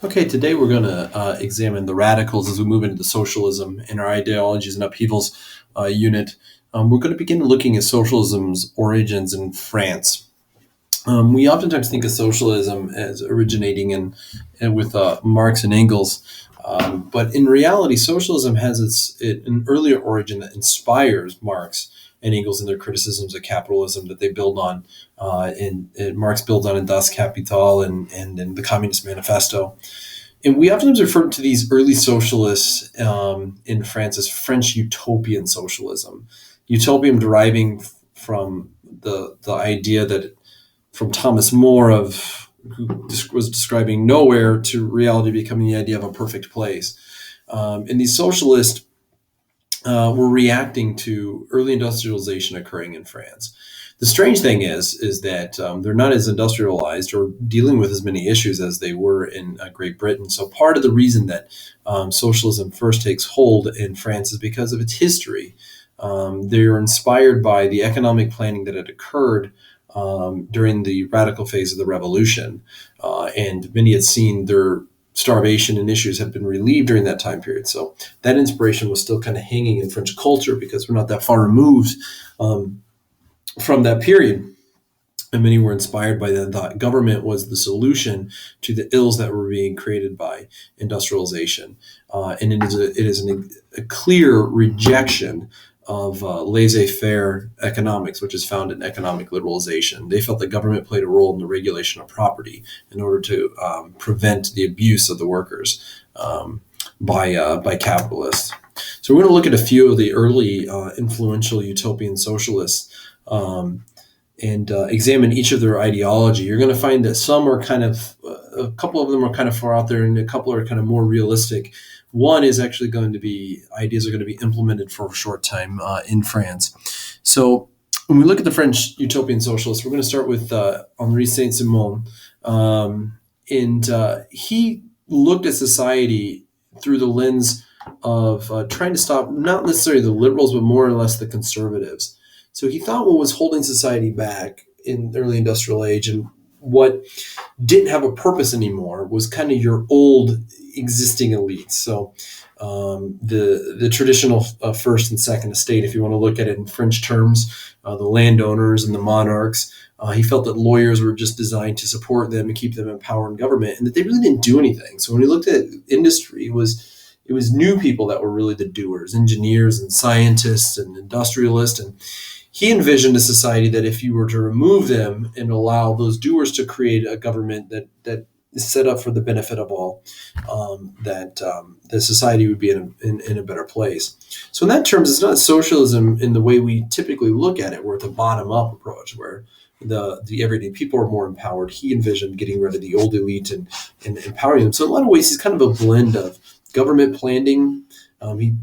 Okay, today we're going to examine the radicals as we move into the socialism in our ideologies and upheavals unit. We're going to begin looking at socialism's origins in France. We oftentimes think of socialism as originating with Marx and Engels, but in reality, socialism has an earlier origin that inspires Marx and Engels in their criticisms of capitalism that they build on. And Marx builds on in Das Kapital and in the Communist Manifesto. And we often refer to these early socialists in France as French utopian socialism. Utopian deriving from the idea that from Thomas More of who was describing nowhere to reality becoming the idea of a perfect place. And these socialists were reacting to early industrialization occurring in France. The strange thing is that they're not as industrialized or dealing with as many issues as they were in Great Britain. So part of the reason that socialism first takes hold in France is because of its history. They're inspired by the economic planning that had occurred during the radical phase of the revolution. And many had seen their starvation and issues had been relieved during that time period. So that inspiration was still kind of hanging in French culture because we're not that far removed from that period. And many were inspired by that and thought government was the solution to the ills that were being created by industrialization. And it is a clear rejection of laissez-faire economics, which is found in economic liberalization. They felt that government played a role in the regulation of property in order to prevent the abuse of the workers by capitalists. So we're going to look at a few of the early influential utopian socialists and examine each of their ideology. You're going to find that some are a couple of them are kind of far out there, and a couple are kind of more realistic. One is actually going to be, ideas are going to be implemented for a short time in France. So when we look at the French utopian socialists, we're going to start with Henri Saint-Simon. And he looked at society through the lens of trying to stop not necessarily the liberals, but more or less the conservatives. So he thought what was holding society back in the early industrial age and what didn't have a purpose anymore was kind of your old existing elites. So the traditional first and second estate, if you want to look at it in French terms, the landowners and the monarchs. He felt that lawyers were just designed to support them and keep them in power and government, and that they really didn't do anything. So when he looked at industry, it was new people that were really the doers, engineers and scientists and industrialists. And he envisioned a society that if you were to remove them and allow those doers to create a government that is set up for the benefit of all, that the society would be in a better place. So in that terms, it's not socialism in the way we typically look at it, where it's a bottom-up approach, where the everyday people are more empowered. He envisioned getting rid of the old elite and empowering them. So in a lot of ways, he's kind of a blend of government planning.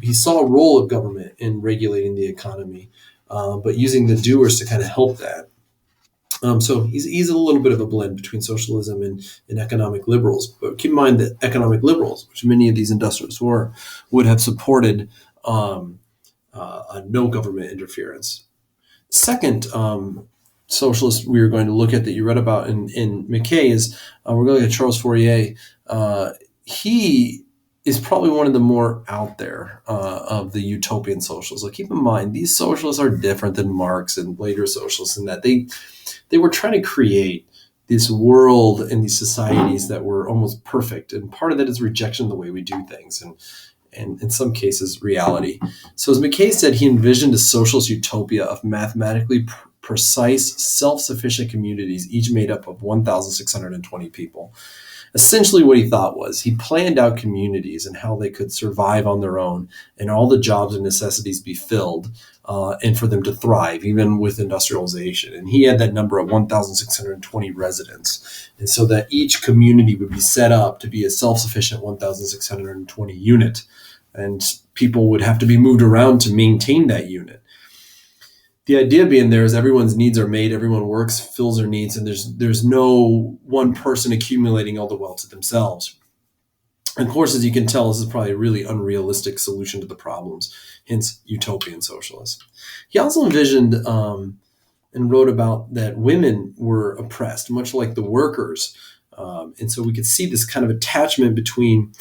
He saw a role of government in regulating the economy, but using the doers to kind of help that. So he's a little bit of a blend between socialism and economic liberals. But keep in mind that economic liberals, which many of these industrialists were, would have supported no government interference. Second socialist we are going to look at that you read about in McKay is we're going to look at Charles Fourier. He is probably one of the more out there of the utopian socialists. So keep in mind, these socialists are different than Marx and later socialists in that they were trying to create this world and these societies that were almost perfect. And part of that is rejection of the way we do things, and in some cases, reality. So as McKay said, he envisioned a socialist utopia of mathematically precise, self-sufficient communities, each made up of 1,620 people. Essentially what he thought was he planned out communities and how they could survive on their own and all the jobs and necessities be filled and for them to thrive, even with industrialization. And he had that number of 1,620 residents. And so that each community would be set up to be a self-sufficient 1,620 unit. And people would have to be moved around to maintain that unit. The idea being there is everyone's needs are made, everyone works, fills their needs, and there's no one person accumulating all the wealth to themselves. And of course, as you can tell, this is probably a really unrealistic solution to the problems, hence utopian socialism. He also envisioned and wrote about that women were oppressed, much like the workers And so we could see this kind of attachment between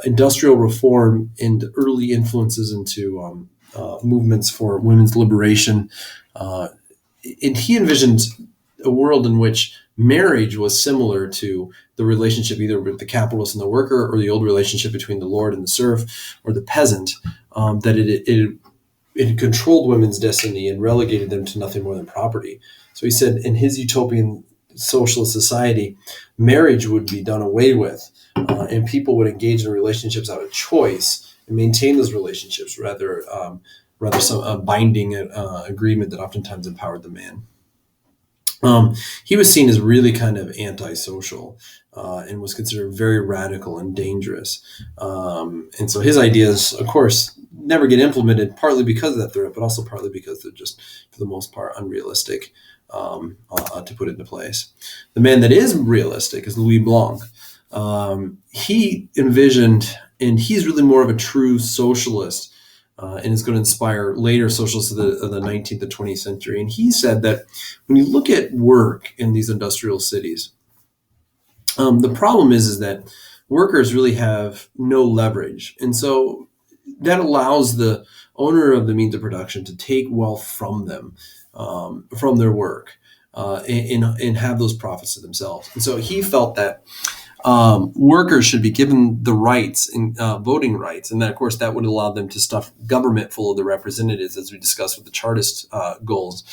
industrial reform and early influences into movements for women's liberation. And he envisioned a world in which marriage was similar to the relationship either with the capitalist and the worker, or the old relationship between the lord and the serf or the peasant, that it controlled women's destiny and relegated them to nothing more than property. So he said in his utopian socialist society, marriage would be done away with, and people would engage in relationships out of choice and maintain those relationships rather some binding agreement that oftentimes empowered the man. He was seen as really kind of antisocial and was considered very radical and dangerous. And so his ideas, of course, never get implemented, partly because of that threat, but also partly because they're just, for the most part, unrealistic to put into place. The man that is realistic is Louis Blanc. He envisioned, and he's really more of a true socialist, and is going to inspire later socialists of the 19th and 20th century. And he said that when you look at work in these industrial cities, the problem is that workers really have no leverage. And so that allows the owner of the means of production to take wealth from them, from their work, and have those profits to themselves. And so he felt that workers should be given the rights and voting rights, and then of course that would allow them to stuff government full of the representatives, as we discussed with the Chartist goals.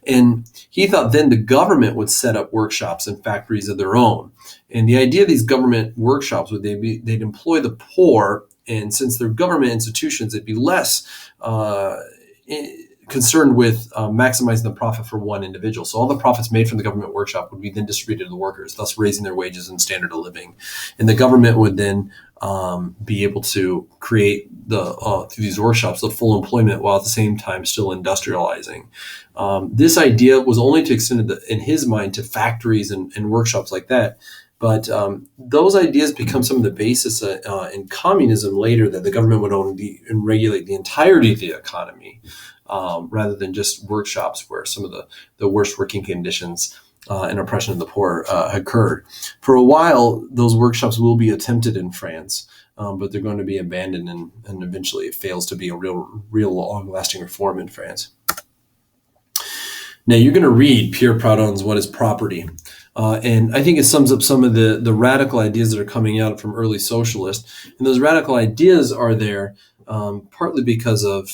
And he thought then the government would set up workshops and factories of their own. And the idea of these government workshops would they'd employ the poor, and since they're government institutions, it'd be less concerned with maximizing the profit for one individual. So all the profits made from the government workshop would be then distributed to the workers, thus raising their wages and standard of living. And the government would then be able to create through these workshops the full employment, while at the same time still industrializing. This idea was only to extend in his mind to factories and workshops like that. But those ideas become some of the basis in communism later, that the government would own and regulate the entirety of the economy, rather than just workshops where some of the worst working conditions and oppression of the poor occurred. For a while, those workshops will be attempted in France, but they're going to be abandoned, and eventually it fails to be a real long-lasting reform in France. Now, you're going to read Pierre Proudhon's What is Property? And I think it sums up some of the radical ideas that are coming out from early socialists. And those radical ideas are there partly because of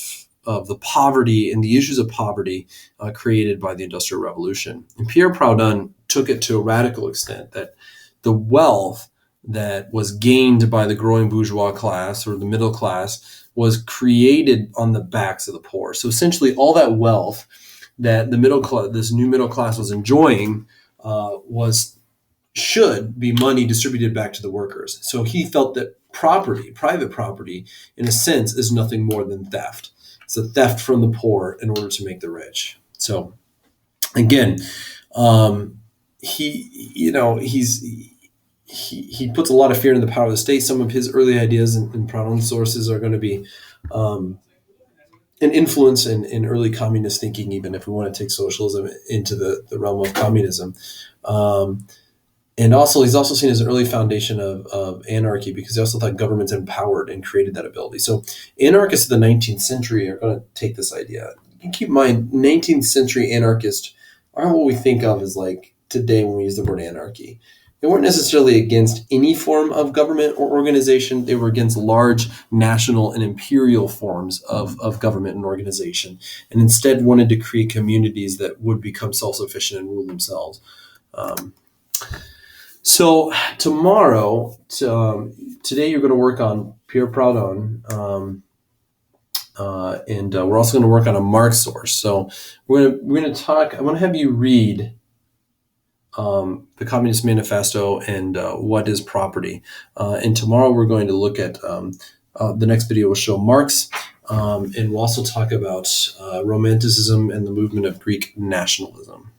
the poverty and the issues of poverty created by the Industrial Revolution. And Pierre Proudhon took it to a radical extent, that the wealth that was gained by the growing bourgeois class or the middle class was created on the backs of the poor. So essentially all that wealth that this new middle class was enjoying should be money distributed back to the workers. So he felt that private property, in a sense, is nothing more than theft. It's a theft from the poor in order to make the rich. So again, he puts a lot of fear in the power of the state. Some of his early ideas and Proudhon sources are going to be an influence in early communist thinking, even if we want to take socialism into the realm of communism. And also, he's also seen as an early foundation of anarchy, because he also thought governments empowered and created that ability. So anarchists of the 19th century are going to take this idea. You can keep in mind, 19th century anarchists aren't what we think of as like today when we use the word anarchy. They weren't necessarily against any form of government or organization. They were against large national and imperial forms of government and organization, and instead wanted to create communities that would become self-sufficient and rule themselves. So tomorrow, today you're going to work on Pierre Proudhon, and we're also going to work on a Marx source. So we're going to talk. I want to have you read the Communist Manifesto and What is Property. And tomorrow we're going to look at the next video will show Marx, and we'll also talk about Romanticism and the movement of Greek nationalism.